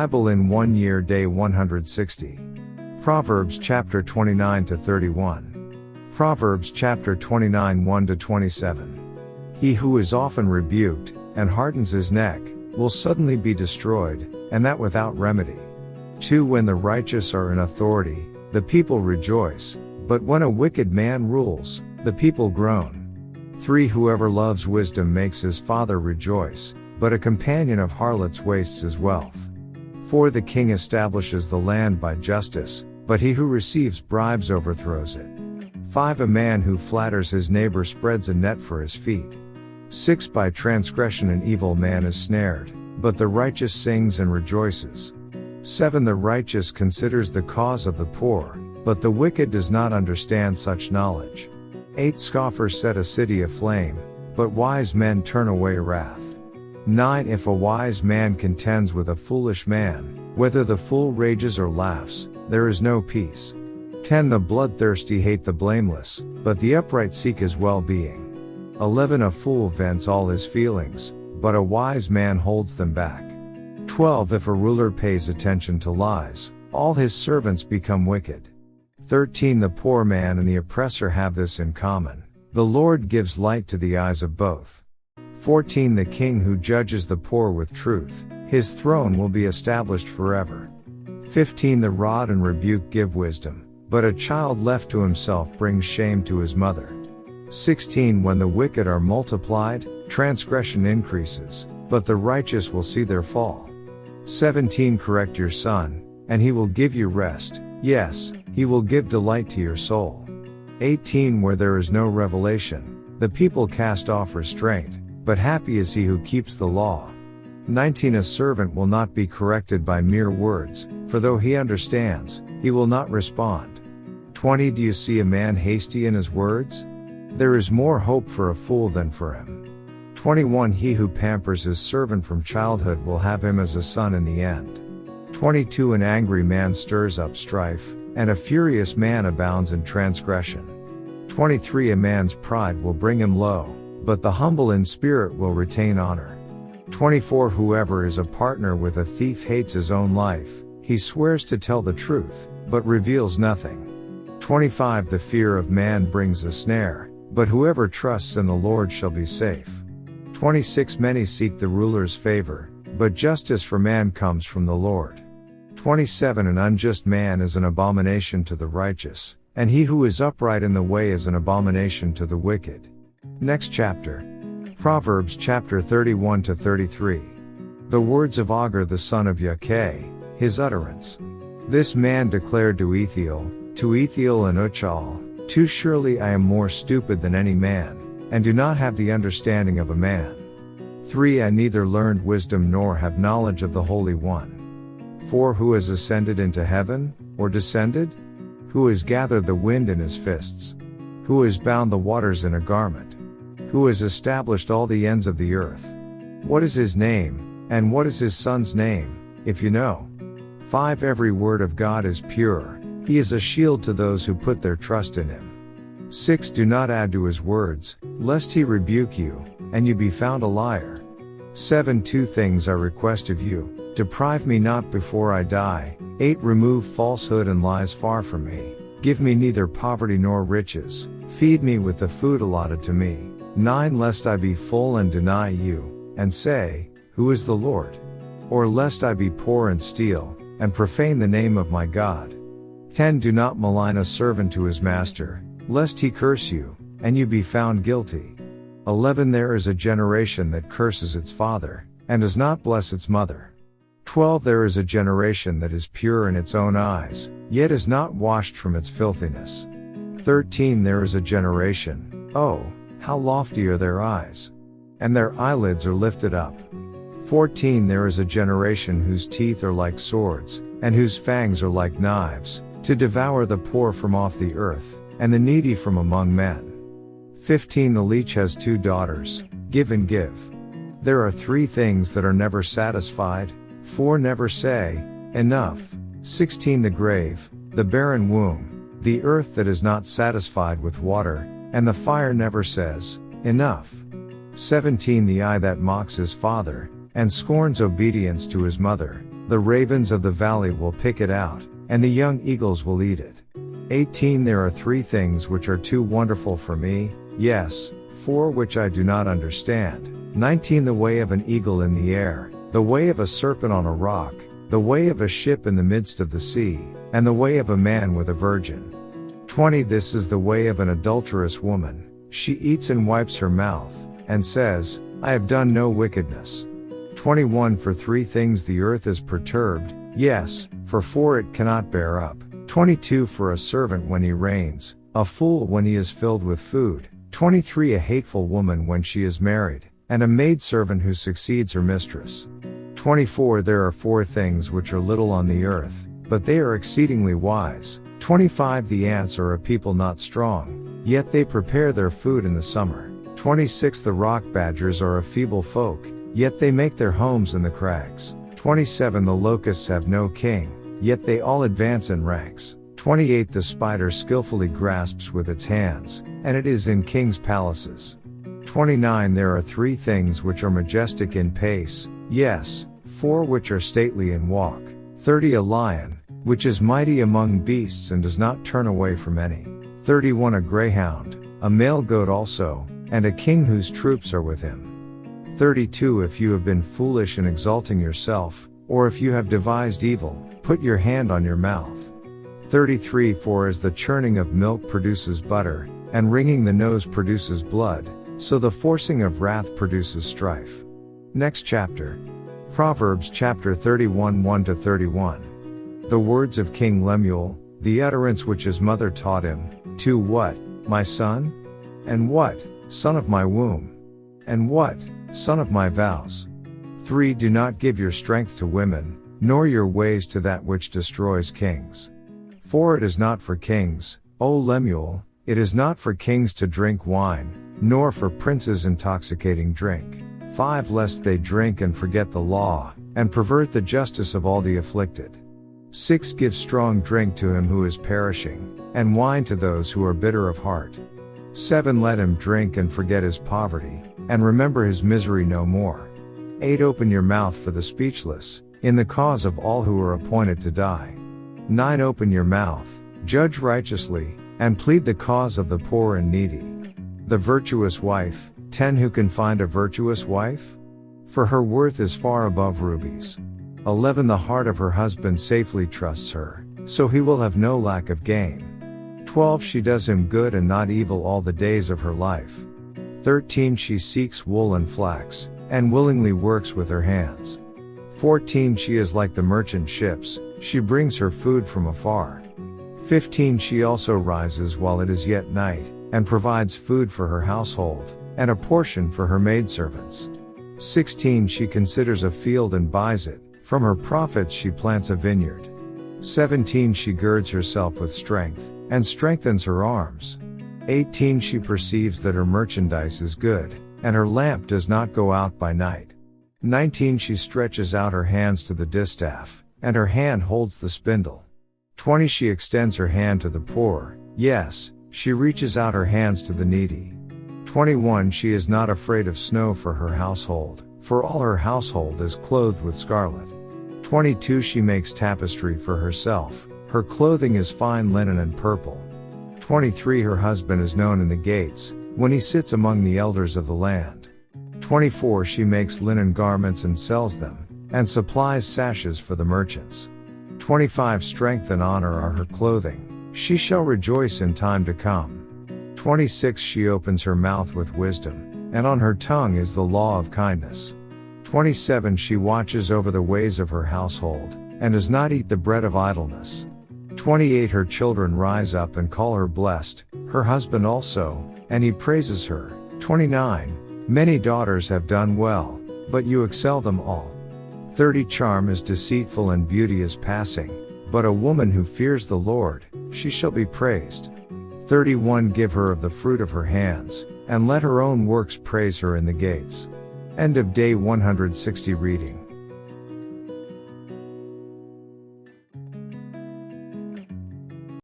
Ible in 1 year day 160. Proverbs chapter 29 to 31. Proverbs chapter 29 1 to 27. He who is often rebuked, and hardens his neck, will suddenly be destroyed, and that without remedy. 2 When the righteous are in authority, the people rejoice, but when a wicked man rules, the people groan. 3 Whoever loves wisdom makes his father rejoice, but a companion of harlots wastes his wealth. 4 The king establishes the land by justice, but he who receives bribes overthrows it. 5 A man who flatters his neighbor spreads a net for his feet. 6 By transgression an evil man is snared, but the righteous sings and rejoices. 7 The righteous considers the cause of the poor, but the wicked does not understand such knowledge. 8 Scoffers set a city aflame, but wise men turn away wrath. 9 If a wise man contends with a foolish man, whether the fool rages or laughs, there is no peace. 10 The bloodthirsty hate the blameless, but the upright seek his well-being. 11 A fool vents all his feelings, but a wise man holds them back. 12 If a ruler pays attention to lies, all his servants become wicked. 13 The poor man and the oppressor have this in common: the Lord gives light to the eyes of both. 14 The king who judges the poor with truth, his throne will be established forever. 15 The rod and rebuke give wisdom, but a child left to himself brings shame to his mother. 16 When the wicked are multiplied, transgression increases, but the righteous will see their fall. 17 Correct your son, and he will give you rest, yes, he will give delight to your soul. 18 Where there is no revelation, the people cast off restraint, but happy is he who keeps the law. 19 A servant will not be corrected by mere words, for though he understands, he will not respond. 20 Do you see a man hasty in his words? There is more hope for a fool than for him. 21 He who pampers his servant from childhood will have him as a son in the end. 22 An angry man stirs up strife, and a furious man abounds in transgression. 23 A man's pride will bring him low, but the humble in spirit will retain honor. 24 Whoever is a partner with a thief hates his own life, he swears to tell the truth, but reveals nothing. 25 The fear of man brings a snare, but whoever trusts in the Lord shall be safe. 26 Many seek the ruler's favor, but justice for man comes from the Lord. 27 An unjust man is an abomination to the righteous, and he who is upright in the way is an abomination to the wicked. Next chapter. Proverbs chapter 31 to 33. The words of Agur the son of Nkjv, his utterance. This man declared to Ethiel and Uchal, Too surely I am more stupid than any man, and do not have the understanding of a man. 3 I neither learned wisdom nor have knowledge of the Holy One. 4 Who has ascended into heaven, or descended? Who has gathered the wind in his fists? Who has bound the waters in a garment? Who has established all the ends of the earth? What is his name, and what is his son's name, if you know? 5 Every word of God is pure, he is a shield to those who put their trust in him. 6 Do not add to his words, lest he rebuke you, and you be found a liar. 7 Two things I request of you, deprive me not before I die. 8 Remove falsehood and lies far from me, give me neither poverty nor riches, feed me with the food allotted to me. 9 Lest I be full and deny you, and say, Who is the Lord? Or lest I be poor and steal, and profane the name of my God. 10 Do not malign a servant to his master, lest he curse you, and you be found guilty. 11 There is a generation that curses its father, and does not bless its mother. 12 There is a generation that is pure in its own eyes, yet is not washed from its filthiness. 13 There is a generation, oh, how lofty are their eyes! And their eyelids are lifted up. 14 There is a generation whose teeth are like swords, and whose fangs are like knives, to devour the poor from off the earth, and the needy from among men. 15 The leech has 2 daughters, give and give. There are 3 things that are never satisfied, 4 never say, enough. 16 The grave, the barren womb, the earth that is not satisfied with water, and the fire never says, enough. 17 The eye that mocks his father, and scorns obedience to his mother, The ravens of the valley will pick it out, and the young eagles will eat it. 18 There are 3 things which are too wonderful for me, yes, 4 which I do not understand. 19 The way of an eagle in the air, the way of a serpent on a rock, the way of a ship in the midst of the sea, and the way of a man with a virgin. 20 This is the way of an adulterous woman, she eats and wipes her mouth, and says, I have done no wickedness. 21 For 3 things the earth is perturbed, yes, for 4 it cannot bear up. 22 For a servant when he reigns, a fool when he is filled with food. 23 A hateful woman when she is married, and a maidservant who succeeds her mistress. 24 There are 4 things which are little on the earth, but they are exceedingly wise. 25 The ants are a people not strong, yet they prepare their food in the summer. 26 The rock badgers are a feeble folk, yet they make their homes in the crags. 27 The locusts have no king, yet they all advance in ranks. 28 The spider skillfully grasps with its hands, and it is in kings' palaces. 29 There are 3 things which are majestic in pace, yes, 4 which are stately in walk. 30 A lion, which is mighty among beasts and does not turn away from any. 31 A greyhound, a male goat also, and a king whose troops are with him. 32 If you have been foolish in exalting yourself, or if you have devised evil, put your hand on your mouth. 33 For as the churning of milk produces butter, and wringing the nose produces blood, so the forcing of wrath produces strife. Next chapter. Proverbs chapter 31 1-31. The words of King Lemuel, the utterance which his mother taught him, 2 What, my son? And what, son of my womb? And what, son of my vows? 3 Do not give your strength to women, nor your ways to that which destroys kings. 4 It is not for kings, O Lemuel, it is not for kings to drink wine, nor for princes intoxicating drink. 5 Lest they drink and forget the law, and pervert the justice of all the afflicted. 6 Give strong drink to him who is perishing, and wine to those who are bitter of heart. 7 Let him drink and forget his poverty, and remember his misery no more. 8 Open your mouth for the speechless, in the cause of all who are appointed to die. 9 Open your mouth, judge righteously, and plead the cause of the poor and needy. The virtuous wife, 10 Who can find a virtuous wife? For her worth is far above rubies. 11 The heart of her husband safely trusts her, so he will have no lack of gain. 12 She does him good and not evil all the days of her life. 13 She seeks wool and flax, and willingly works with her hands. 14 She is like the merchant ships, she brings her food from afar. 15 She also rises while it is yet night, and provides food for her household, and a portion for her maidservants. 16 She considers a field and buys it, from her profits she plants a vineyard. 17 She girds herself with strength, and strengthens her arms. 18 She perceives that her merchandise is good, and her lamp does not go out by night. 19 She stretches out her hands to the distaff, and her hand holds the spindle. 20 She extends her hand to the poor, yes, she reaches out her hands to the needy. 21 She is not afraid of snow for her household, for all her household is clothed with scarlet. 22 She makes tapestry for herself, her clothing is fine linen and purple. 23 Her husband is known in the gates, when he sits among the elders of the land. 24 She makes linen garments and sells them, and supplies sashes for the merchants. 25 Strength and honor are her clothing, she shall rejoice in time to come. 26 She opens her mouth with wisdom, and on her tongue is the law of kindness. 27 She watches over the ways of her household, and does not eat the bread of idleness. 28 Her children rise up and call her blessed, her husband also, and he praises her. 29 Many daughters have done well, but you excel them all. 30 Charm is deceitful and beauty is passing, but a woman who fears the Lord, she shall be praised. 31 Give her of the fruit of her hands, and let her own works praise her in the gates. End of day 160 reading.